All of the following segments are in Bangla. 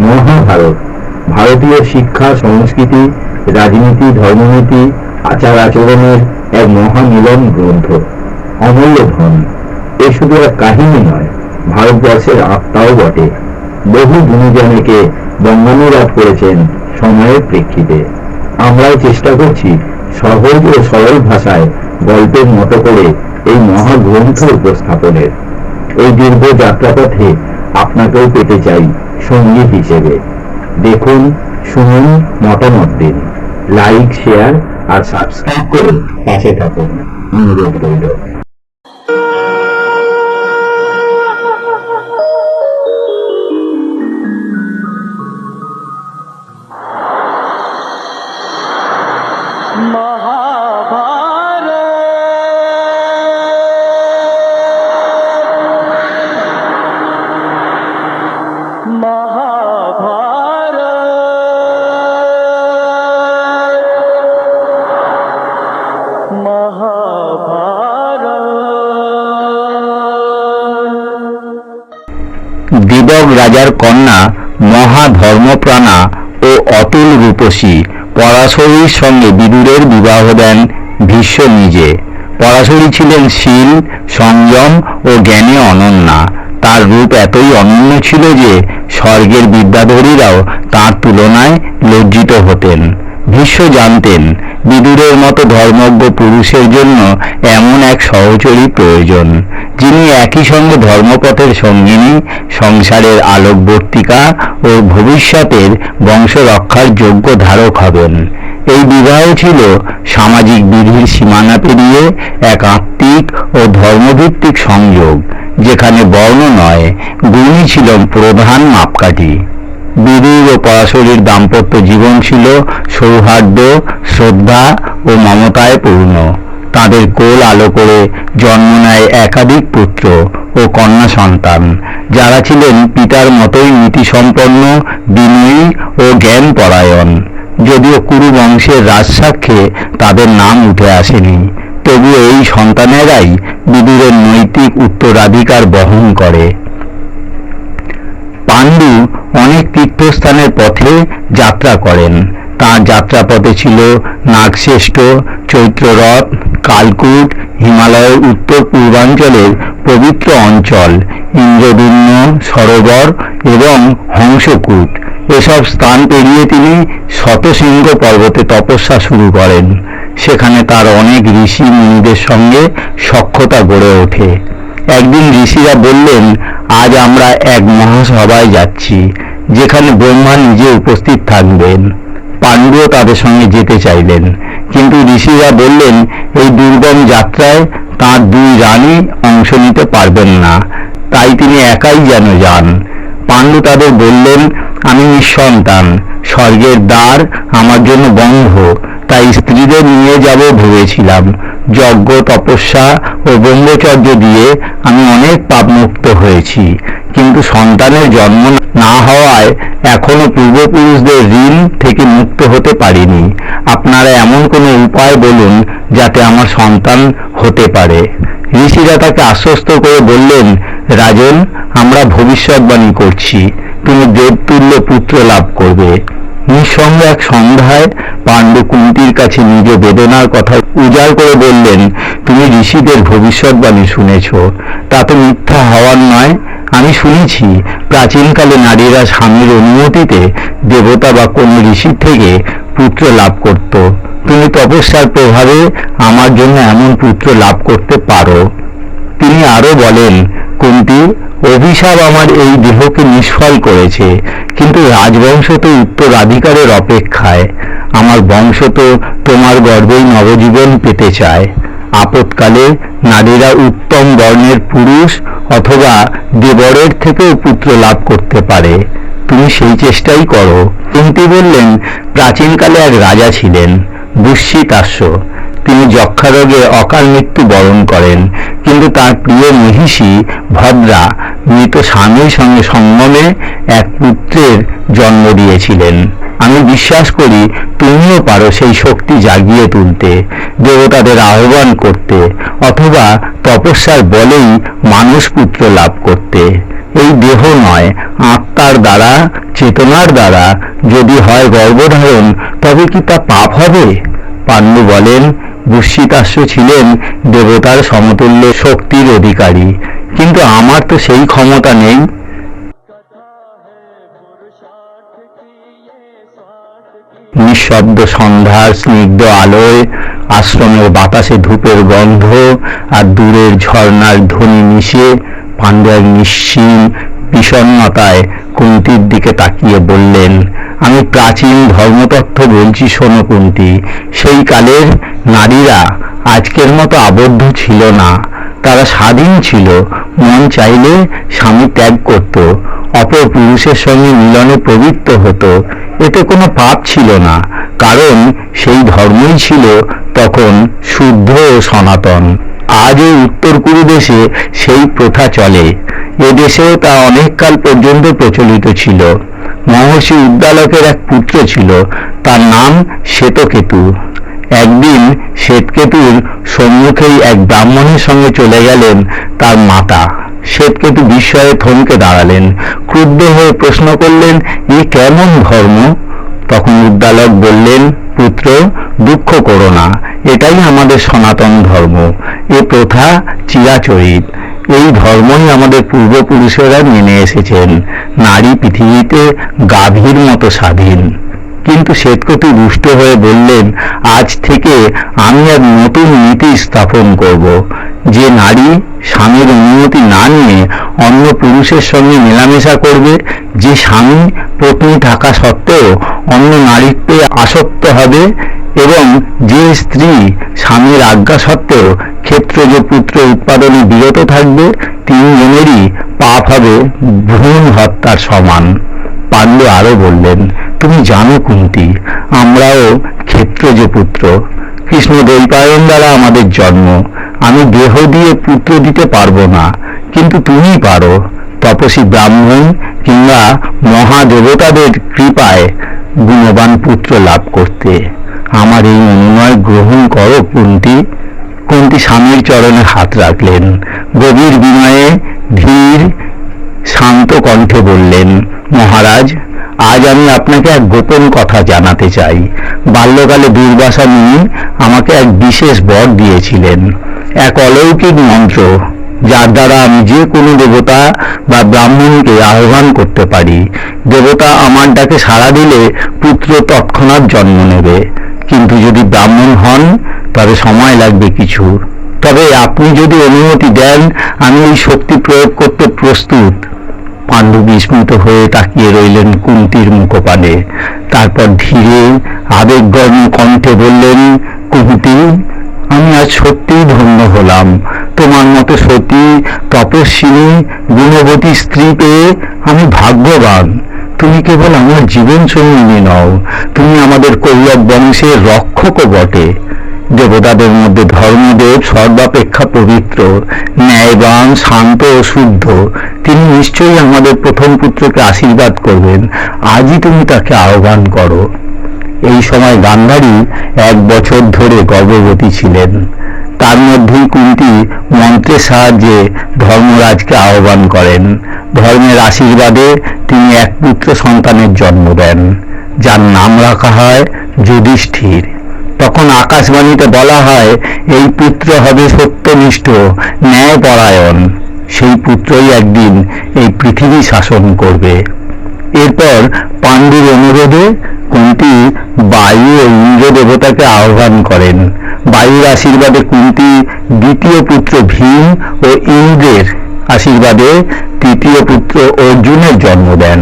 মহাভারত ভারতীয় শিক্ষা, সংস্কৃতি, রাজনীতি, ধর্মনীতি, আচার আচরণের এক মহামিলন গ্রন্থ, অমূল্য ধন। এ শুধু এক কাহিনী নয়, ভারতবর্ষের আত্মাও বটে। বহু গুণীজনেকে বঙ্গানুবাদ করেছেন সময়ের প্রেক্ষিতে। আমরাও চেষ্টা করছি সহজ ও সরল ভাষায় গল্পের মতো করে এই মহাগ্রন্থ উপস্থাপনের। এই দীর্ঘ যাত্রাপথে আপনাকেও পেতে চাই সঙ্গী হিসেবে। দেখুন, শুনুন, মতামত দিন, লাইক, শেয়ার আর সাবস্ক্রাইব করে পাশে থাকুন, অনুরোধ রইল। দেবক রাজার কন্যা মহাধর্মপ্রাণা ও অতুল রূপসী পরাশরীর সঙ্গে বিদুরের বিবাহ দেন ভীষ্ম নিজে। পরাশরী ছিলেন শীল, সংযম ও জ্ঞানে অনন্যা। তার রূপ এতই অনন্য ছিল যে স্বর্গের বিদ্যাধরীরাও তার তুলনায় লজ্জিত হতেন। ভীষ্ম জানতেন বিদুরের মতো ধর্মজ্ঞ পুরুষের জন্য এমন এক সহচরী প্রয়োজন, যিনি একই সঙ্গে ধর্মপথের সঙ্গিনী, সংসারের আলোকবর্তিকা ও ভবিষ্যতের বংশ রক্ষার যোগ্য ধারক হবেন। এই বিবাহ ছিল সামাজিক বিধির সীমানা পেরিয়ে এক আত্মিক ও ধর্মভিত্তিক সংযোগ, যেখানে বর্ণ নয়, গুণই ছিল প্রধান মাপকাঠি। বিদুর ও পরাশরীর দাম্পত্য জীবন ছিল সৌহার্দ্য, শ্রদ্ধা ও মমতায় পূর্ণ। তাদের কোল আলো করে জন্ম নেয় একাধিক পুত্র ও কন্যা সন্তান, যারা ছিলেন পিতার মতোই নীতিসম্পন্ন, বিনয়ী ও জ্ঞান পরায়ণ। যদিও কুরু বংশের রাজসাক্ষ্যে তাদের নাম উঠে আসেনি, তবুও এই সন্তানেরাই বিদুরের নৈতিক উত্তরাধিকার বহন করে। পাণ্ডু অনেক তীর্থস্থানের পথে যাত্রা করেন। তাঁর যাত্রাপথে ছিল নাগশ্রেষ্ঠ, চৈত্ররথ, কালকূট, হিমালয়ের উত্তর পূর্বাঞ্চলের পবিত্র অঞ্চল, ইন্দ্রদুম্ন সরোবর এবং হংসকূট। এসব স্থান পেরিয়ে তিনি শতশৃঙ্গ পর্বতে তপস্যা শুরু করেন। সেখানে তার অনেক ঋষি মুনিদের সঙ্গে সখ্যতা গড়ে ওঠে। একদিন ঋষিরা বললেন, আজ আমরা এক মহাসভায় যাচ্ছি, যেখানে ব্রহ্মা নিজে উপস্থিত থাকবেন। পাণ্ডুও তাদের সঙ্গে যেতে চাইলেন, কিন্তু ঋষিরা বললেন এই দুর্গম যাত্রায় তাঁর দুই রানী অংশ নিতে পারবেন না, তাই তিনি একাই যেন যান। পাণ্ডু তাদের বললেন, আমি নিঃসন্তান, স্বর্গের দ্বার আমার জন্য বন্ধ, তাই স্ত্রীদের নিয়ে যাব ভেবেছিলাম। যজ্ঞ, তপস্যা ও ব্রহ্মচর্য দিয়ে আমি অনেক পাপমুক্ত হয়েছি, কিন্তু সন্তানের জন্ম না হওয়ায় এখনো পূর্বপুরুষদের ঋণ থেকে মুক্ত হতে পারিনি। আপনারা এমন কোনো উপায় বলুন যাতে আমার সন্তান হতে পারে। ঋষিরা তাকে আশ্বস্ত করে বললেন, রাজন, আমরা ভবিষ্যৎবাণী করছি, তুমি দেবতুল্য পুত্র লাভ করবে। নিঃসঙ্গ এক সন্ধ্যায় পাণ্ডু কুন্তির কাছে নিজ বেদনার কথা উজাড় করে বললেন, তুমি ঋষিদের ভবিষ্যৎবাণী শুনেছ, তা তো মিথ্যা হওয়ার নয়। আমি শুনেছি প্রাচীনকালে নারীরা স্বামীর অনুমতিতে দেবতা বা কোন ঋষির থেকে পুত্র লাভ করত। তুমি তপস্যার প্রভাবে আমার জন্য এমন পুত্র লাভ করতে পারো। তিনি আরো বলেন, কুন্তি, অভিশাপ আমার এই দেহকে নিষ্ফল করেছে, কিন্তু রাজবংশ তো উত্তরাধিকারের অপেক্ষায়। আমার বংশ তো তোমার গর্ভেই নবজীবন পেতে চায়। আপৎকালে নারীরা উত্তম বর্ণের পুরুষ অথবা দেবরের থেকেও পুত্র লাভ করতে পারে। তুমি সেই চেষ্টাই করো। কুন্তি বললেন, প্রাচীনকালে এক রাজা ছিলেন, দুশ্চিতাস্য। তিনি যক্ষারোগে অকাল মৃত্যু বরণ করেন, কিন্তু তার প্রিয় মহিষী ভদ্রা মৃত স্বামীর সঙ্গে সঙ্গমে এক পুত্রের জন্ম দিয়েছিলেন। আমি বিশ্বাস করি তুমিও পারো সেই শক্তি জাগিয়ে তুলতে, দেবতাদের আহ্বান করতে, অথবা তপস্যার বলেই মানুষ পুত্র লাভ করতে। এই দেহ নয়, আত্মার দ্বারা, চেতনার দ্বারা যদি হয় গর্ভধারণ, তবে কি তা পাপ হবে? পাণ্ডু বলেন, বুশ্চিতাশ্ব ছিলেন দেবতার সমতুল্য শক্তির অধিকারী, কিন্তু আমার তো সেই ক্ষমতা নেই। নিঃশব্দ সন্ধ্যার স্নিগ্ধ আলোয়, আশ্রমের বাতাসে ধূপের গন্ধ আর দূরের ঝর্ণার ধ্বনি মিশে পাণ্ডু এক নিশ্চিম বিষণ্ণতায় কুন্তীর দিকে তাকিয়ে বললেন, আমি প্রাচীন ধর্মতত্ত্ব বলছি শোনো কুন্তী। সেই কালের নারীরা আজকের মতো আবদ্ধ ছিল না, তারা স্বাধীন ছিল, মন চাইলে স্বামী ত্যাগ করত, অপর পুরুষের সঙ্গে মিলনে প্রবৃত্ত হতো। এতে কোনো পাপ ছিল না, কারণ সেই ধর্মই ছিল তখন শুদ্ধ ও সনাতন। আজও উত্তর কুরু দেশে সেই প্রথা চলে, এদেশেও তা অনেককাল পর্যন্ত প্রচলিত ছিল। মহর্ষি উদ্দালকের এক পুত্র ছিল, তার নাম শ্বেতকেতু। একদিন শ্বেতকেতুর সম্মুখেই এক ব্রাহ্মণের সঙ্গে চলে গেলেন তার মাতা। শ্বেতকেতু বিস্ময়ে থমকে দাঁড়ালেন, ক্রুদ্ধ হয়ে প্রশ্ন করলেন, এ কেমন ধর্ম? তখন উদ্দালক বললেন, পুত্র, দুঃখ করো না, এটাই আমাদের সনাতন ধর্ম। এ প্রথা চিরাচরিত, এই ধর্মই আমাদের পূর্বপুরুষেরা মেনে এসেছেন। নারী পৃথিবীতে গাভীর মতো স্বাধীন। কিন্তু শ্বেতকেতু রুষ্ট হয়ে বললেন, আজ থেকে আমি এক নতুন নীতি স্থাপন করব। যে নারী স্বামীর অনুমতি না নিয়ে অন্য পুরুষের সঙ্গে মেলামেশা করবে, যে স্বামী পত্নী থাকা সত্ত্বেও অন্য নারীত্বে আসক্ত হবে, এবং যে স্ত্রী স্বামীর আজ্ঞা সত্ত্বেও ক্ষেত্রজ পুত্র উৎপাদনে বিরত থাকবে, তিনজনেরই পাপ হবে ভ্রূণ হত্যার সমান। পাণ্ডু আরো বললেন, তুমি জানো কুন্তী, আমরাও ক্ষেত্রজ পুত্র। কৃষ্ণ দ্বৈপায়ন দ্বারা আমাদের জন্ম। আমি দেহ দিয়ে পুত্র দিতে পারবো না, কিন্তু তুমি পারো, তপস্বী ব্রাহ্মণ কিংবা মহাদেবতাদের কৃপায় গুণবান পুত্র লাভ করতে। আমার এই অনুনয় গ্রহণ করো কুন্তী। কুন্তী স্বামীর চরণে হাত রাখলেন, গভীর বিনয়ে ধীর শান্ত কণ্ঠে বললেন, মহারাজ, আজ আমি আপনাকে এক গোপন কথা জানাতে চাই। বাল্যকালে দুর্বাসা মুনি আমাকে এক বিশেষ বর দিয়েছিলেন, এক অলৌকিক মন্ত্র, যার দ্বারা আমি যে কোনো দেবতা বা ব্রাহ্মণকে আহ্বান করতে পারি। দেবতা আমার ডাকে সাড়া দিলে পুত্র তৎক্ষণাৎ জন্ম নেবে, কিন্তু যদি ব্রাহ্মণ হন তবে সময় লাগবে কিছু। তবে আপনি যদি অনুমতি দেন, আমি এই শক্তি প্রয়োগ করতে প্রস্তুত। পাণ্ডু বিস্মিত হয়ে তাকিয়ে রইলেন কুন্তীর মুখপানে। তারপর ধীরে আবেগগর্ণ কণ্ঠে বললেন, কুন্তী, আমি আজ সত্যিই ধন্য হলাম। তোমার মতো সতী, তপস্বিনী, গুণবতী স্ত্রী পেয়ে আমি ভাগ্যবান। তুমি কেবল আমার জীবন সঙ্গিনী নও, তুমি আমাদের কৌরব বংশের রক্ষকও বটে। দেবতাদের মধ্যে ধর্মদেব সর্বাপেক্ষা পবিত্র, ন্যায়বান, শান্ত ও শুদ্ধ। তিনি নিশ্চয়ই আমাদের প্রথম পুত্রকে আশীর্বাদ করবেন। আজই তুমি তাকে আহ্বান করো। এই সময় গান্ধারী 1 বছর ধরে গর্ভবতী ছিলেন। তার মধ্যেই কুন্তী মন্ত্রের সাহায্যে ধর্মরাজকে আহ্বান করেন। ধর্মের আশীর্বাদে তিনি এক পুত্র সন্তানের জন্ম দেন, যার নাম রাখা হয় যুধিষ্ঠির। তখন আকাশবাণীতে বলা হয়, এই পুত্র হবে সত্যনিষ্ঠ, ন্যায়পরায়ণ। সেই পুত্রই একদিন এই পৃথিবী শাসন করবে। এরপর পাণ্ডুর অনুরোধে কুন্তী বায়ু ও ইন্দ্র দেবতাকে আহ্বান করেন। বায়ুর আশীর্বাদে কুন্তী দ্বিতীয় পুত্র ভীম ও ইন্দ্রের আশীর্বাদে তৃতীয় পুত্র অর্জুনের জন্ম দেন।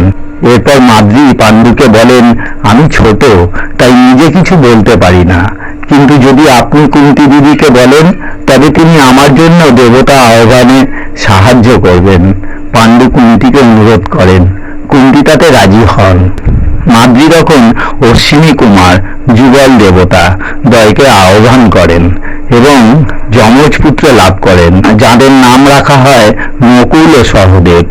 এরপর মাদ্রী পাণ্ডুকে বলেন, আমি ছোট, তাই নিজে কিছু বলতে পারি না, কিন্তু যদি আপনি কুন্তী দিদিকে বলেন, তবে তিনি আমার জন্য দেবতা আহ্বানে সাহায্য করবেন। পাণ্ডু কুন্তীকে অনুরোধ করেন, কুন্তী তাতে রাজি হন। মাদ্রী তখন অশ্বিনী কুমার, যুগল দেবতা দ্বয়কে আহ্বান করেন এবং যমজ পুত্র লাভ করেন, যাদের নাম রাখা হয় নকুল ও সহদেব।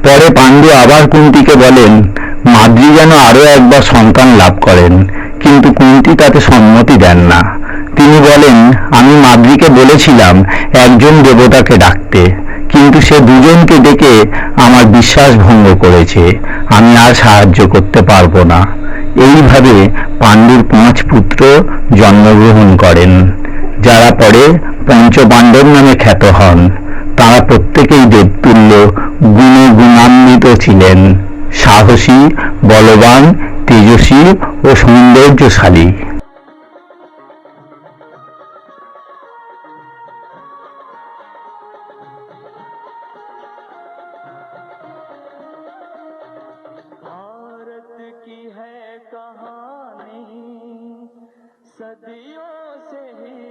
পরে পাণ্ডু আবার কুন্তীকে বলেন, মাদ্রী যেন আরো একবার সন্তান লাভ করেন, কিন্তু কুন্তী তাতে সম্মতি দেন না। তিনি বলেন, আমি মাদ্রীকে বলেছিলাম একজন দেবতাকে ডাকতে, কিন্তু সে দুজনকে ডেকে আমার বিশ্বাস ভঙ্গ করেছে। আমি আর সাহায্য করতে পারবো না। এইভাবে পাণ্ডুর 5 পুত্র জন্মগ্রহণ করেন, যারা পরে পঞ্চপাণ্ডব নামে খ্যাত হন। তারা প্রত্যেকেই দেবতুল্য গুণান্বিত ছিলেন, সাহসী, বলবান, তেজস্বী ও সৌন্দর্যশালী। भारत की है कहानी सदियों से ही